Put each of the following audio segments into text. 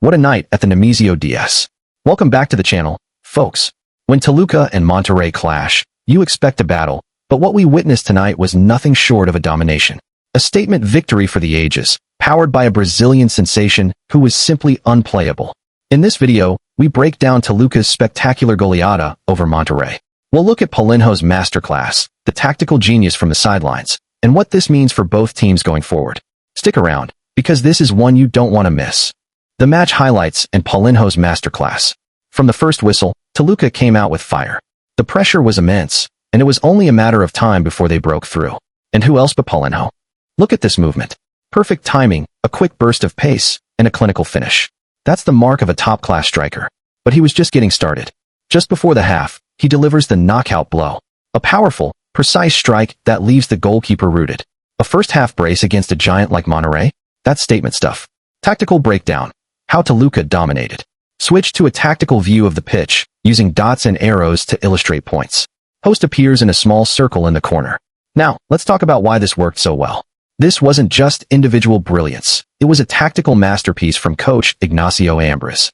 What a night at the Nemesio Díez. Welcome back to the channel, folks. When Toluca and Monterrey clash, you expect a battle, but what we witnessed tonight was nothing short of a domination. A statement victory for the ages, powered by a Brazilian sensation who was simply unplayable. In this video, we break down Toluca's spectacular goleada over Monterrey. We'll look at Paulinho's masterclass, the tactical genius from the sidelines, and what this means for both teams going forward. Stick around, because this is one you don't want to miss. The match highlights and Paulinho's masterclass. From the first whistle, Toluca came out with fire. The pressure was immense, and it was only a matter of time before they broke through. And who else but Paulinho? Look at this movement. Perfect timing, a quick burst of pace, and a clinical finish. That's the mark of a top-class striker. But he was just getting started. Just before the half, he delivers the knockout blow. A powerful, precise strike that leaves the goalkeeper rooted. A first-half brace against a giant like Monterrey? That's statement stuff. Tactical breakdown. How Toluca dominated. Switch to a tactical view of the pitch, using dots and arrows to illustrate points. Host appears in a small circle in the corner. Now, let's talk about why this worked so well. This wasn't just individual brilliance. It was a tactical masterpiece from coach Ignacio Ambríz.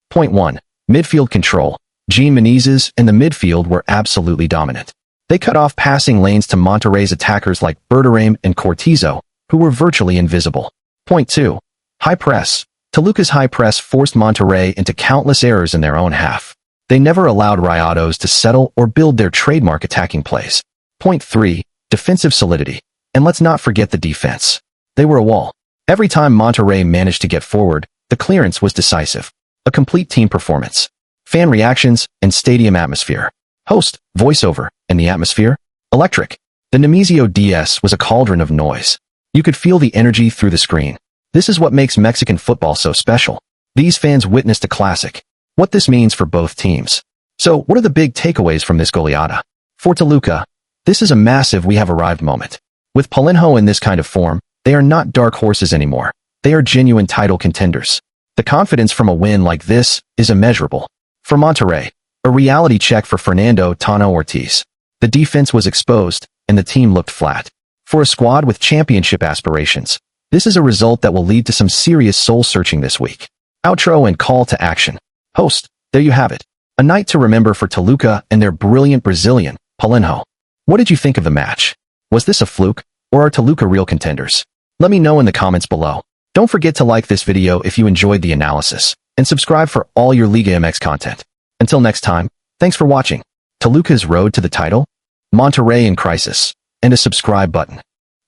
Point 1. Midfield control. Jean Menezes and the midfield were absolutely dominant. They cut off passing lanes to Monterrey's attackers like Berterame and Cortizo, who were virtually invisible. Point 2. High press. Toluca's high press forced Monterrey into countless errors in their own half. They never allowed Rayados to settle or build their trademark attacking plays. Point 3. Defensive solidity. And let's not forget the defense. They were a wall. Every time Monterrey managed to get forward, the clearance was decisive. A complete team performance. Fan reactions and stadium atmosphere. Host, voiceover, and the atmosphere? Electric. The Nemesio Díez was a cauldron of noise. You could feel the energy through the screen. This is what makes Mexican football so special. These fans witnessed a classic. What this means for both teams. So, what are the big takeaways from this goleada? For Toluca, this is a massive we have arrived moment. With Paulinho in this kind of form, they are not dark horses anymore. They are genuine title contenders. The confidence from a win like this is immeasurable. For Monterrey, a reality check for Fernando Tano Ortiz. The defense was exposed, and the team looked flat. For a squad with championship aspirations, this is a result that will lead to some serious soul-searching this week. Outro and call to action. Host, there you have it. A night to remember for Toluca and their brilliant Brazilian, Paulinho. What did you think of the match? Was this a fluke, or are Toluca real contenders? Let me know in the comments below. Don't forget to like this video if you enjoyed the analysis, and subscribe for all your Liga MX content. Until next time, thanks for watching. Toluca's road to the title? Monterrey in crisis, and a subscribe button.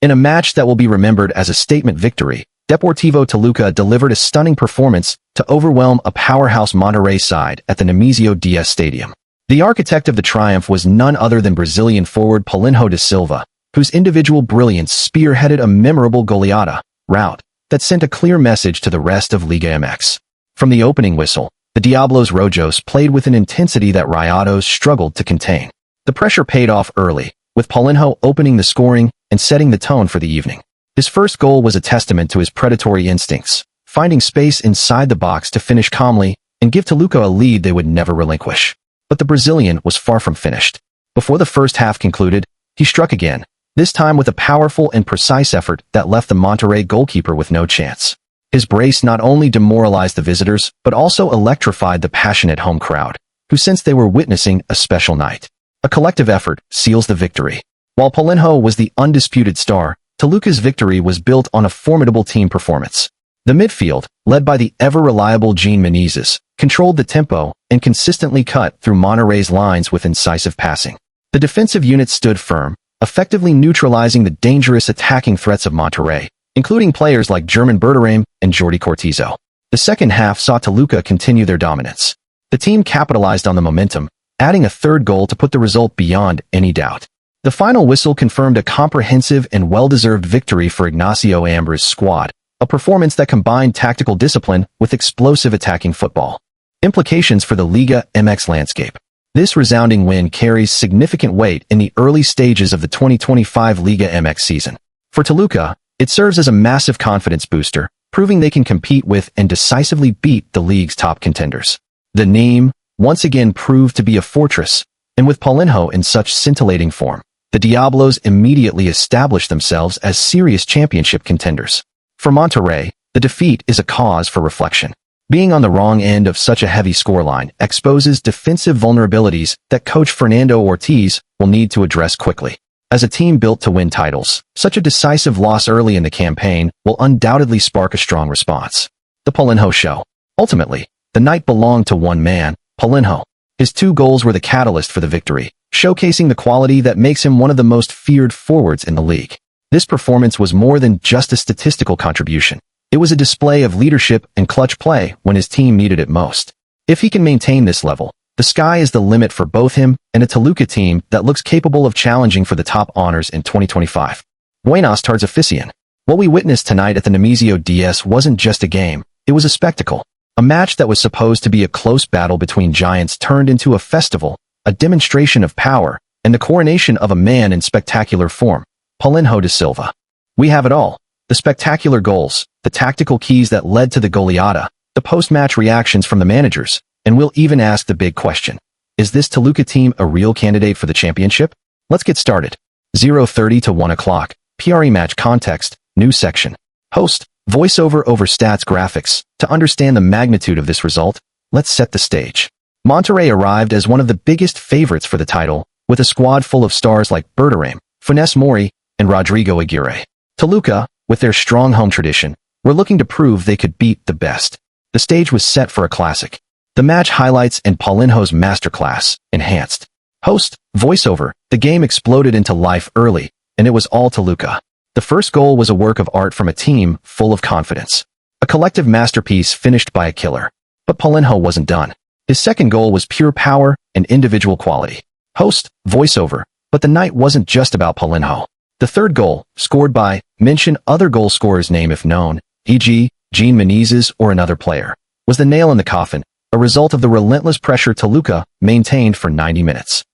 In a match that will be remembered as a statement victory, Deportivo Toluca delivered a stunning performance to overwhelm a powerhouse Monterrey side at the Ignacio Ambríz Stadium. The architect of the triumph was none other than Brazilian forward Paulinho da Silva, whose individual brilliance spearheaded a memorable goleada route that sent a clear message to the rest of Liga MX. From the opening whistle, the Diablos Rojos played with an intensity that Rayados struggled to contain. The pressure paid off early, with Paulinho opening the scoring and setting the tone for the evening. His first goal was a testament to his predatory instincts, finding space inside the box to finish calmly and give Toluca a lead they would never relinquish. But the Brazilian was far from finished. Before the first half concluded, he struck again, this time with a powerful and precise effort that left the Monterrey goalkeeper with no chance. His brace not only demoralized the visitors, but also electrified the passionate home crowd, who sensed they were witnessing a special night. A collective effort seals the victory. While Paulinho was the undisputed star, Toluca's victory was built on a formidable team performance. The midfield, led by the ever-reliable Jean Menezes, controlled the tempo and consistently cut through Monterrey's lines with incisive passing. The defensive unit stood firm, effectively neutralizing the dangerous attacking threats of Monterrey, including players like German Berterame and Jordi Cortizo. The second half saw Toluca continue their dominance. The team capitalized on the momentum, adding a third goal to put the result beyond any doubt. The final whistle confirmed a comprehensive and well-deserved victory for Ignacio Ambríz's squad, a performance that combined tactical discipline with explosive attacking football. Implications for the Liga MX landscape. This resounding win carries significant weight in the early stages of the 2025 Liga MX season. For Toluca, it serves as a massive confidence booster, proving they can compete with and decisively beat the league's top contenders. The name, once again, proved to be a fortress, and with Paulinho in such scintillating form, the Diablos immediately established themselves as serious championship contenders. For Monterrey, the defeat is a cause for reflection. Being on the wrong end of such a heavy scoreline exposes defensive vulnerabilities that coach Fernando Ortiz will need to address quickly. As a team built to win titles, such a decisive loss early in the campaign will undoubtedly spark a strong response. The Paulinho Show. Ultimately, the night belonged to one man, Paulinho. His 2 goals were the catalyst for the victory, showcasing the quality that makes him one of the most feared forwards in the league. This performance was more than just a statistical contribution. It was a display of leadership and clutch play when his team needed it most. If he can maintain this level, the sky is the limit for both him and a Toluca team that looks capable of challenging for the top honors in 2025. Buenas tardes, afición. What we witnessed tonight at the Nemesio Díez wasn't just a game, it was a spectacle. A match that was supposed to be a close battle between giants turned into a festival, a demonstration of power, and the coronation of a man in spectacular form, Paulinho da Silva. We have it all. The spectacular goals, the tactical keys that led to the goleada, the post-match reactions from the managers, and we'll even ask the big question. Is this Toluca team a real candidate for the championship? Let's get started. 0:30 to 1 o'clock, PRE match context, news section. Host, voiceover over stats graphics. To understand the magnitude of this result, let's set the stage. Monterrey arrived as one of the biggest favorites for the title, with a squad full of stars like Berterame, Funes Mori, and Rodrigo Aguirre. Toluca, with their strong home tradition, were looking to prove they could beat the best. The stage was set for a classic. The match highlights and Paulinho's masterclass, enhanced. Host, voiceover, the game exploded into life early, and it was all Toluca. The first goal was a work of art from a team full of confidence. A collective masterpiece finished by a killer. But Paulinho wasn't done. His second goal was pure power and individual quality. Host, voiceover, but the night wasn't just about Paulinho. The third goal, scored by, mention other goal scorer's name if known, e.g., Jean Menezes or another player, was the nail in the coffin, a result of the relentless pressure Toluca maintained for 90 minutes.